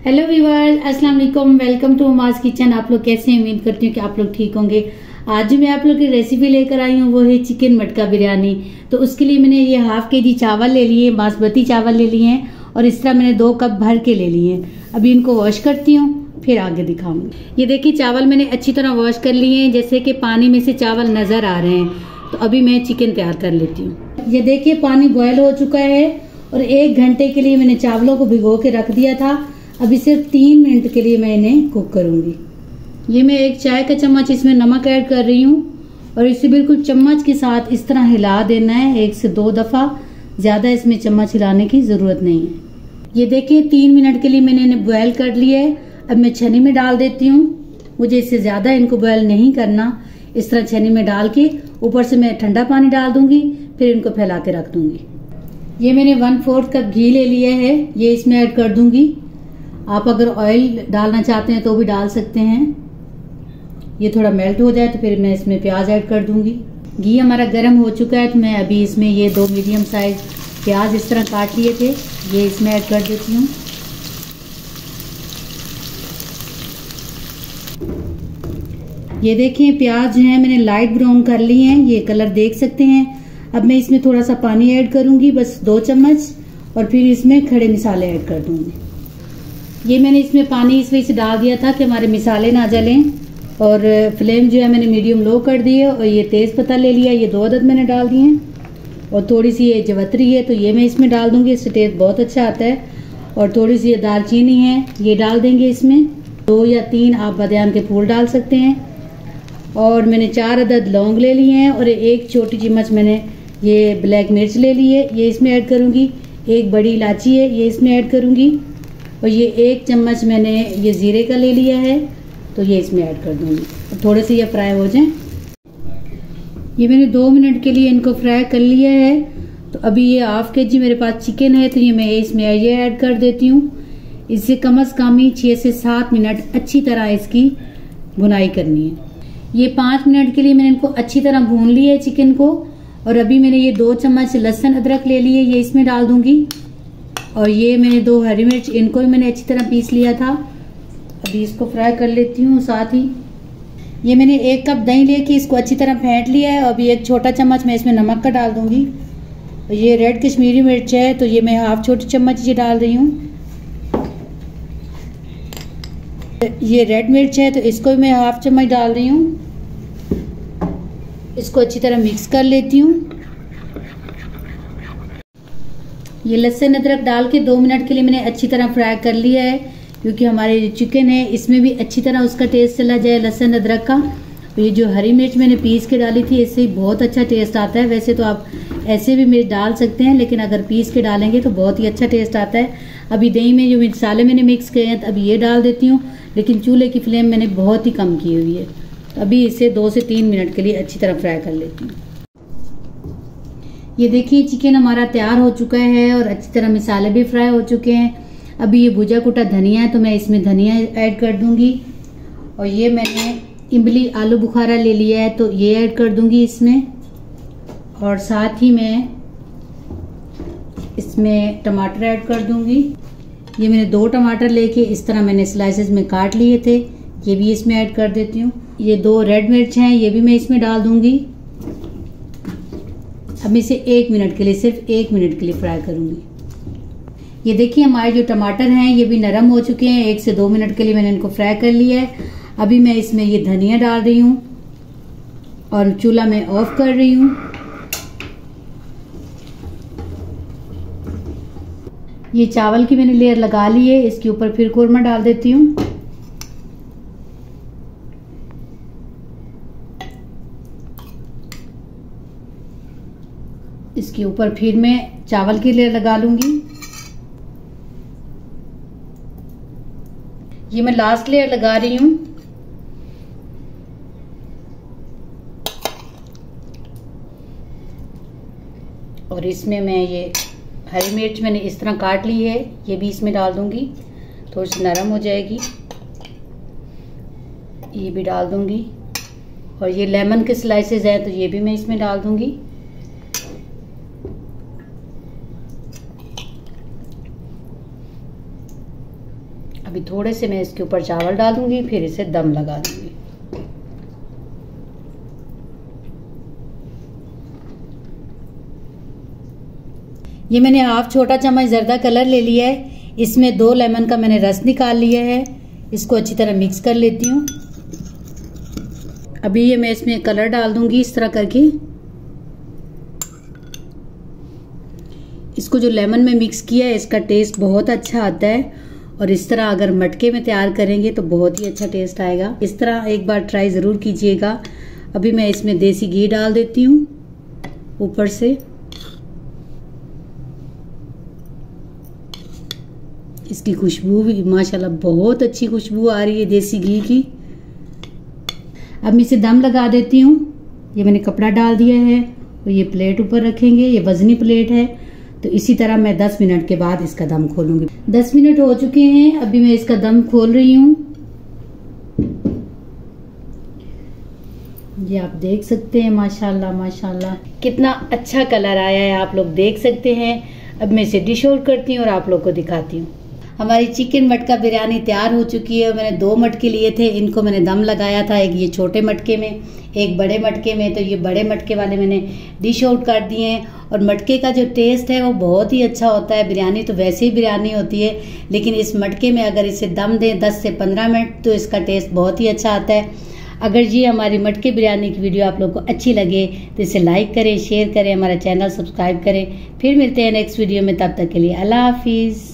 Hello viewers, अस्सलाम वालेकुम। Welcome to Huma's kitchen. आप लोग कैसे हैं? उम्मीद करती हूँ कि आप लोग ठीक होंगे। आज जो मैं आप लोग की रेसिपी लेकर आई हूँ वो है चिकन मटका बिरयानी। तो उसके लिए मैंने ये हाफ केजी चावल ले लिए, बासमती चावल ले लिए हैं और इस तरह मैंने 2 कप भर के ले लिए हैं। अभी इनको वॉश करती हूँ, फिर आगे दिखाऊंगी। ये देखिए चावल मैंने अच्छी तरह वॉश कर लिए हैं, जैसे कि पानी में से चावल नजर आ रहे हैं। तो अभी मैं चिकन तैयार कर लेती हूँ। ये देखिए पानी बॉयल हो चुका है और 1 घंटे के लिए मैंने चावलों को भिगो के रख दिया था। अभी सिर्फ 3 मिनट के लिए मैं इन्हें कुक करूंगी। ये मैं 1 चाय का चम्मच इसमें नमक ऐड कर रही हूँ और इसे बिल्कुल चम्मच के साथ इस तरह हिला देना है 1 से 2 दफा। ज्यादा इसमें चम्मच हिलाने की जरूरत नहीं है। ये देखिए 3 मिनट के लिए मैंने इन्हें बॉयल कर लिया है। अब मैं छन्नी में डाल देती हूँ। मुझे इससे ज्यादा इनको बॉयल नहीं करना। इस तरह छन्नी में डाल के ऊपर से मैं ठंडा पानी डाल दूंगी, फिर इनको फैला के रख दूंगी। ये मैंने 1/4 कप घी ले लिया है, ये इसमें ऐड कर दूंगी। आप अगर ऑयल डालना चाहते हैं तो भी डाल सकते हैं। ये थोड़ा मेल्ट हो जाए तो फिर मैं इसमें प्याज ऐड कर दूंगी। घी हमारा गर्म हो चुका है तो मैं अभी इसमें ये 2 मीडियम साइज प्याज इस तरह काट लिए थे, ये इसमें ऐड कर देती हूँ। ये देखिए प्याज जो है मैंने लाइट ब्राउन कर ली हैं, ये कलर देख सकते हैं। अब मैं इसमें थोड़ा सा पानी ऐड करूंगी, बस 2 चम्मच, और फिर इसमें खड़े मसाले ऐड कर दूंगी। ये मैंने इसमें पानी इस वजह से डाल दिया था कि हमारे मसाले ना जलें, और फ्लेम जो है मैंने मीडियम लो कर दी है। और ये तेज पत्ता ले लिया, ये 2 अदद मैंने डाल दिए हैं, और थोड़ी सी ये जवतरी है तो ये मैं इसमें डाल दूंगी, इससे टेस्ट बहुत अच्छा आता है। और थोड़ी सी ये दालचीनी है, ये डाल देंगे इसमें। 2 या 3 आप बादाम के फूल डाल सकते हैं। और मैंने 4 अदद लौंग ले लिए हैं और 1 छोटी चम्मच मैंने ये ब्लैक मिर्च ले ली है, ये इसमें ऐड करूंगी। 1 बड़ी इलायची है, ये इसमें ऐड करूंगी। और ये 1 चम्मच मैंने ये जीरे का ले लिया है, तो ये इसमें ऐड कर दूंगी। थोड़े से ये फ्राई हो जाएं। ये मैंने 2 मिनट के लिए इनको फ्राई कर लिया है। तो अभी ये हाफ केजी मेरे पास चिकन है, तो ये मैं इसमें ये ऐड कर देती हूँ। इससे कम से कम ही 6 से 7 मिनट अच्छी तरह इसकी भुनाई करनी है। ये 5 मिनट के लिए मैंने इनको अच्छी तरह भून लिया है चिकन को। और अभी मैंने ये 2 चम्मच लहसुन अदरक ले लिए, ये इसमें डाल दूंगी। और ये मैंने 2 हरी मिर्च, इनको भी मैंने अच्छी तरह पीस लिया था। अभी इसको फ्राई कर लेती हूँ। साथ ही ये मैंने 1 कप दही लेके इसको अच्छी तरह फेंट लिया है। अभी 1 छोटा चम्मच मैं इसमें नमक का डाल दूंगी। ये रेड कश्मीरी मिर्च है, तो ये मैं हाफ छोटी चम्मच ये डाल रही हूँ। ये रेड मिर्च है, तो इसको भी मैं हाफ चम्मच डाल रही हूँ। इसको अच्छी तरह मिक्स कर लेती हूँ। ये लहसुन अदरक डाल के 2 मिनट के लिए मैंने अच्छी तरह फ्राई कर लिया है, क्योंकि हमारे जो चिकन है इसमें भी अच्छी तरह उसका टेस्ट चला जाए लहसुन अदरक का। तो ये जो हरी मिर्च मैंने पीस के डाली थी, इससे बहुत अच्छा टेस्ट आता है। वैसे तो आप ऐसे भी मिर्च डाल सकते हैं, लेकिन अगर पीस के डालेंगे तो बहुत ही अच्छा टेस्ट आता है। अभी दही में जो मसाले मैंने मिक्स किए हैं, अभी ये डाल देती हूँ, लेकिन चूल्हे की फ्लेम मैंने बहुत ही कम की हुई है। तो अभी इसे 2 से 3 मिनट के लिए अच्छी तरह फ्राई कर लेती हूँ। ये देखिए चिकन हमारा तैयार हो चुका है और अच्छी तरह मसाले भी फ्राई हो चुके हैं। अभी ये भुजा कुटा धनिया है, तो मैं इसमें धनिया ऐड कर दूंगी। और ये मैंने इमली आलू बुखारा ले लिया है, तो ये ऐड कर दूंगी इसमें। और साथ ही मैं इसमें टमाटर ऐड कर दूंगी। ये मैंने 2 टमाटर लेके इस तरह मैंने स्लाइसेस में काट लिए थे, ये भी इसमें ऐड कर देती हूँ। ये 2 रेड मिर्च हैं, ये भी मैं इसमें डाल दूंगी। अब इसे 1 मिनट के लिए, सिर्फ 1 मिनट के लिए फ्राई करूंगी। ये देखिए हमारे जो टमाटर हैं ये भी नरम हो चुके हैं। 1 से 2 मिनट के लिए मैंने इनको फ्राई कर लिया है। अभी मैं इसमें ये धनिया डाल रही हूँ और चूल्हा मैं ऑफ कर रही हूँ। ये चावल की मैंने लेयर लगा ली है, इसके ऊपर फिर कोरमा डाल देती हूँ। इसके ऊपर फिर मैं चावल की लेयर लगा लूंगी। ये मैं लास्ट लेयर लगा रही हूं। और इसमें मैं ये हरी मिर्च मैंने इस तरह काट ली है, ये भी इसमें डाल दूंगी। थोड़ी सी नरम हो जाएगी, ये भी डाल दूंगी। और ये लेमन के स्लाइसेस हैं, तो ये भी मैं इसमें डाल दूंगी। अभी थोड़े से मैं इसके ऊपर चावल डाल दूंगी, फिर इसे दम लगा दूंगी। ये मैंने हाफ छोटा चम्मच जर्दा कलर ले लिया है। इसमें 2 लेमन का मैंने रस निकाल लिया है। इसको अच्छी तरह मिक्स कर लेती हूँ। अभी ये मैं इसमें कलर डाल दूंगी इस तरह करके। इसको जो लेमन में मिक्स किया है इसका टेस्ट बहुत अच्छा आता है, और इस तरह अगर मटके में तैयार करेंगे तो बहुत ही अच्छा टेस्ट आएगा। इस तरह एक बार ट्राई ज़रूर कीजिएगा। अभी मैं इसमें देसी घी डाल देती हूँ ऊपर से। इसकी खुशबू भी माशाल्लाह बहुत अच्छी खुशबू आ रही है देसी घी की। अब मैं इसे दम लगा देती हूँ। ये मैंने कपड़ा डाल दिया है और ये प्लेट ऊपर रखेंगे। ये वजनी प्लेट है, तो इसी तरह मैं 10 मिनट के बाद इसका दम खोलूंगी। 10 मिनट हो चुके हैं। अभी मैं इसका दम खोल रही हूँ। ये आप देख सकते हैं माशाल्लाह माशाल्लाह कितना अच्छा कलर आया है, आप लोग देख सकते हैं। अब मैं इसे डिश आउट करती हूँ और आप लोग को दिखाती हूँ। हमारी चिकन मटका बिरयानी तैयार हो चुकी है। मैंने 2 मटके लिए थे, इनको मैंने दम लगाया था, एक ये छोटे मटके में, एक बड़े मटके में। तो ये बड़े मटके वाले मैंने डिश आउट कर दिए हैं। और मटके का जो टेस्ट है वो बहुत ही अच्छा होता है। बिरयानी तो वैसे ही बिरयानी होती है, लेकिन इस मटके में अगर इसे दम दें 10 से 15 मिनट तो इसका टेस्ट बहुत ही अच्छा आता है। अगर ये हमारी मटके बिरयानी की वीडियो आप लोग को अच्छी लगे तो इसे लाइक करें, शेयर करें, हमारा चैनल सब्सक्राइब करें। फिर मिलते हैं नेक्स्ट वीडियो में, तब तक के लिए अल्लाह हाफिज़।